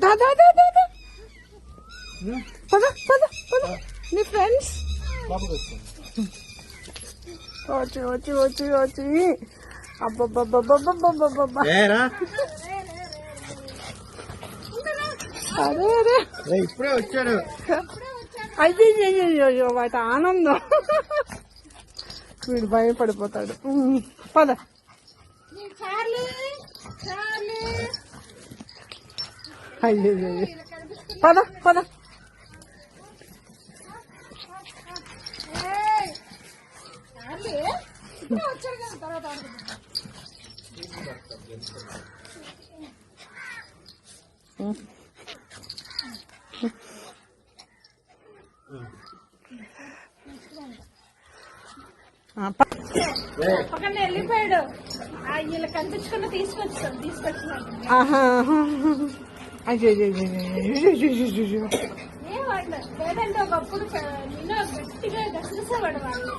దాదా పద పద పద నీ ఫ్రెండ్స్ వచ్చి వచ్చి వచ్చి వచ్చి అబ్బబ్బబ్బబ్బబ్బబ్బబ్బబ్బ అరే అరే ఇప్పుడే వచ్చాడు. అయ్యో వాటి ఆనందం వీడు భయపడిపోతాడు. పద అయ్యో పద పద పక్కన వెళ్ళిపోయాడు. వీళ్ళు కనిపించుకుని తీసుకొచ్చినాడు. అయ్యో లేదంటే ఒకప్పుడు నేను గట్టిగా దర్శించేవాడు వాళ్ళు.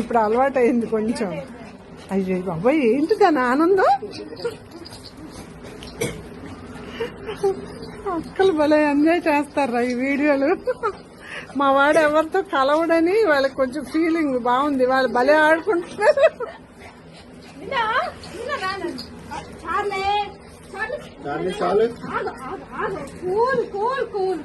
ఇప్పుడు అలవాటు అయింది కొంచెం. అయ్యో బాబాయ్ ఏంటి దాని ఆనందం. అక్కలు భలే ఎంజాయ్ చేస్తారా ఈ వీడియోలు. మా వాడు ఎవరితో కలవడని వాళ్ళకి కొంచెం ఫీలింగ్ బాగుంది. వాళ్ళు భలే ఆడుకుంటున్నారు. Cool cool cool